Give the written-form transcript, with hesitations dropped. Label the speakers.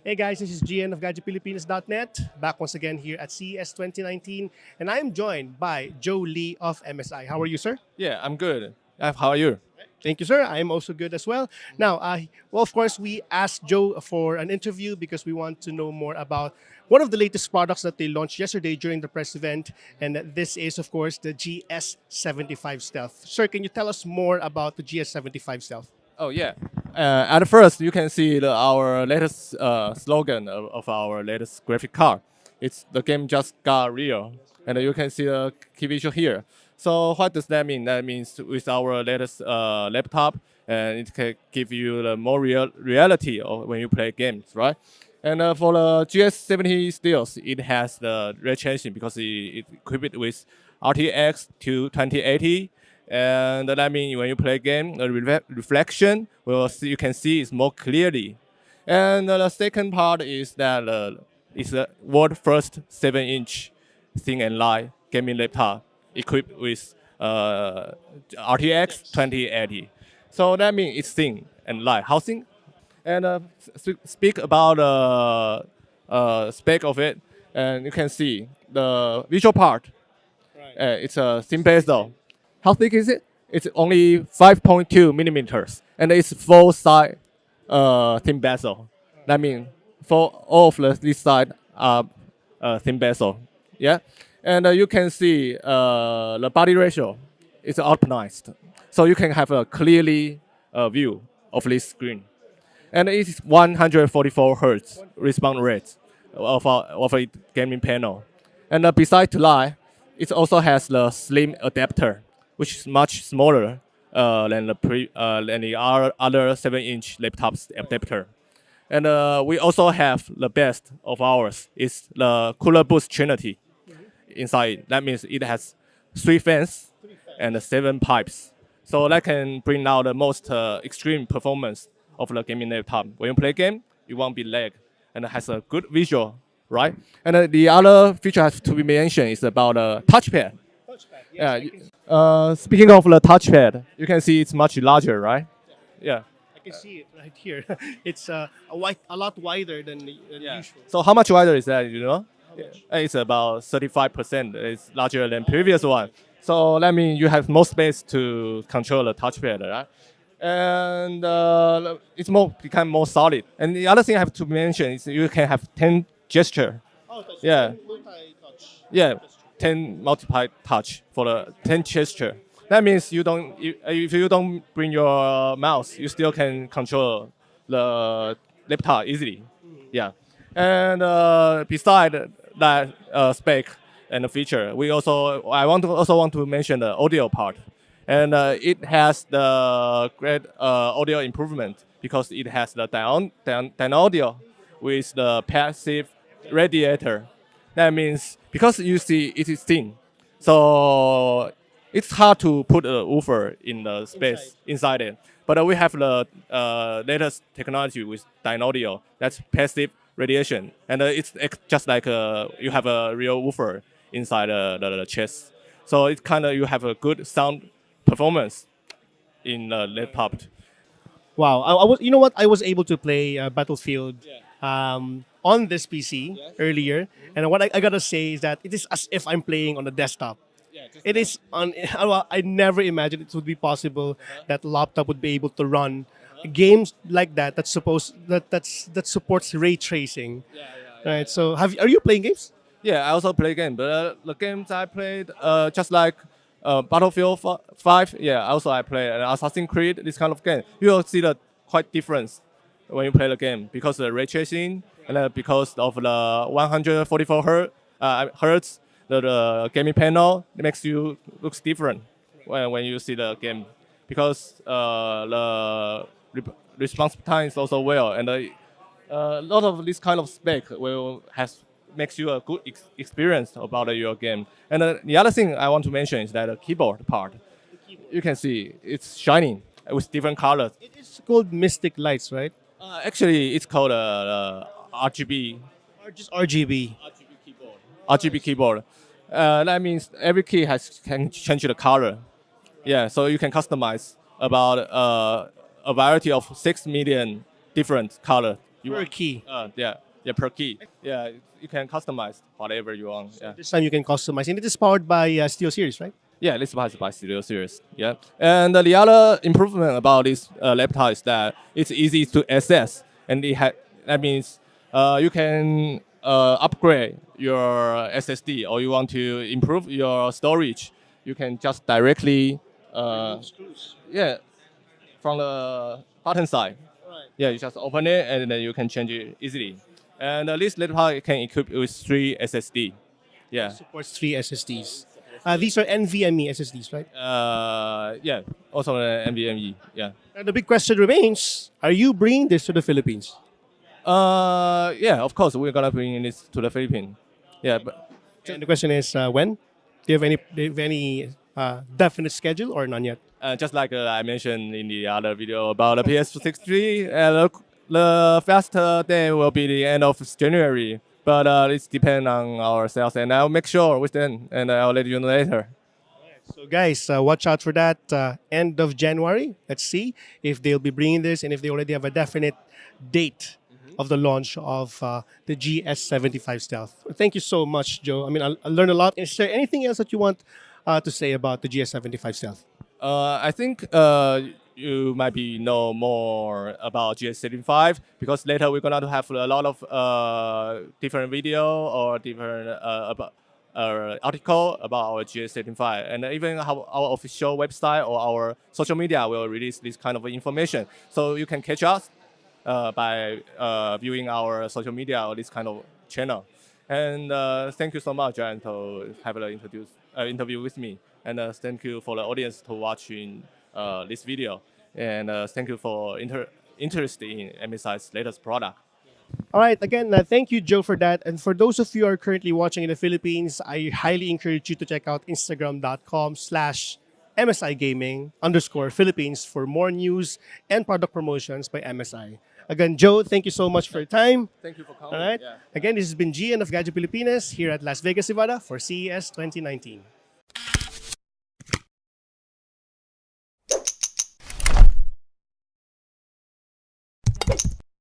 Speaker 1: Hey guys, this is Gian of Pilipinas.net, back once again here at CES 2019, and I am joined by Joe Lee of MSI. How are you, sir?
Speaker 2: Yeah, I'm good. How are you?
Speaker 1: Thank you, sir. I am also good as well. Now, well, of course, we asked Joe for an interview because we want to know more about one of the latest products that they launched yesterday during the press event, and this is, of course, the GS75 Stealth. Sir, can you tell us more about the GS75 Stealth?
Speaker 2: Oh yeah. At first, you can see our latest slogan of our latest graphic card. It's the game just got real, and you can see the key visual here. So what does that mean? That means with our latest laptop, and it can give you the more reality of when you play games, right? And for the GS70 Stealth, it has the ray tracing because it equipped with RTX to 2080. And that means when you play game, the reflection you can see is more clearly. And the second part is that it's the world first 7-inch thin and light gaming laptop equipped with RTX 2080. So that means it's thin and light. How thin? And speak about the spec of it, and you can see the visual part. It's a thin bezel. How thick is it? It's only 5.2 millimeters, and it's full side thin bezel. That means for all of this side are thin bezel. Yeah, and you can see the body ratio is optimized, so you can have a clearly view of this screen, and it is 144 hertz response rate of a gaming panel, and besides to lie, it also has the slim adapter, which is much smaller than the other 7-inch laptops adapter. And we also have the best of ours is the Cooler Boost Trinity inside. That means it has 3 fans and 7 pipes. So that can bring out the most extreme performance of the gaming laptop. When you play game, you won't be lag, and it has a good visual, right? And the other feature has to be mentioned is about the touchpad.
Speaker 1: Yes,
Speaker 2: Speaking of the touchpad, you can see it's much larger, right? Yeah.
Speaker 1: I can see it right here. It's a lot wider than usual.
Speaker 2: So how much wider is that? You know? It's about 35%. It's larger than previous one. So that means you have more space to control the touchpad, right? And it's become more solid. And the other thing I have to mention is you can have 10 gesture.
Speaker 1: Oh, touch.
Speaker 2: Yeah.
Speaker 1: Multi-touch.
Speaker 2: Yeah. 10 multiply touch for the 10 gesture. That means if you don't bring your mouse, you still can control the laptop easily. Yeah. And beside that spec and the feature, I also want to mention the audio part. And it has the great audio improvement because it has the down audio with the passive radiator. That means because you see it is thin, so it's hard to put a woofer in the space inside it. But we have the latest technology with audio. That's passive radiation, and it's just like you have a real woofer inside the chest. So it's kind of you have a good sound performance in the laptop.
Speaker 1: Wow, I was, you know what? I was able to play Battlefield on this PC earlier, and what I gotta say is that it is as if I'm playing on a desktop. It is on. Well, I never imagined it would be possible that laptop would be able to run games like that. That supports ray tracing. Right. So are you playing games?
Speaker 2: Yeah, I also play game, but the games I played, just like Battlefield 5, yeah, also I play Assassin's Creed, this kind of game. You will see the quite difference when you play the game because the ray tracing and because of the 144 hertz, the gaming panel, it makes you looks different when you see the game because the response time is also well, and a lot of this kind of spec makes you a good experience about your game. And the other thing I want to mention is that the keyboard part. You can see it's shining with different colors.
Speaker 1: It is called Mystic Lights, right?
Speaker 2: Actually, it's called RGB.
Speaker 1: Or just RGB.
Speaker 2: RGB keyboard. That means every key can change the color. Yeah, so you can customize about a variety of 6 million different colors You
Speaker 1: Per
Speaker 2: want,
Speaker 1: key.
Speaker 2: yeah, per key. Yeah, you can customize whatever you want. Yeah.
Speaker 1: This time you can customize, and it is powered by Steel Series, right?
Speaker 2: Yeah, this is by Studio Series. Yeah, and the other improvement about this laptop is that it's easy to access, and that means you can upgrade your SSD, or you want to improve your storage. You can just directly yeah, from the button side. Yeah, you just open it and then you can change it easily. And this laptop can equip with 3 SSD. Yeah.
Speaker 1: Supports 3 SSDs. These are NVMe SSDs, right?
Speaker 2: Yeah. Also NVMe. Yeah.
Speaker 1: And the big question remains: are you bringing this to the Philippines?
Speaker 2: Yeah. Of course, we're gonna bring this to the Philippines. Yeah, but
Speaker 1: And the question is when? Do you have any definite schedule or none yet?
Speaker 2: just like I mentioned in the other video about the PS63, the first day will be the end of January. But it depends on our sales, and I'll make sure with them, and I'll let you know later.
Speaker 1: So, guys, watch out for that end of January. Let's see if they'll be bringing this and if they already have a definite date of the launch of the GS75 Stealth. Thank you so much, Joe. I mean, I learned a lot. Is there anything else that you want to say about the GS75 Stealth?
Speaker 2: I think you might be know more about GS75 because later we're gonna have a lot of different video or different about article about our GS75, and even our official website or our social media will release this kind of information. So you can catch us by viewing our social media or this kind of channel. And thank you so much, Jan, to have an interview with me. And thank you for the audience to watching this video. And thank you for interest in MSI's latest product.
Speaker 1: All right. Again, thank you, Joe, for that. And for those of you who are currently watching in the Philippines, I highly encourage you to check out Instagram.com/MSI Gaming _Philippines for more news and product promotions by MSI. Again, Joe, thank you so much for your time.
Speaker 2: Thank you for
Speaker 1: All
Speaker 2: coming.
Speaker 1: right.
Speaker 2: Yeah.
Speaker 1: Again, this has been Gian of Gadget Pilipinas here at Las Vegas, Nevada for CES 2019.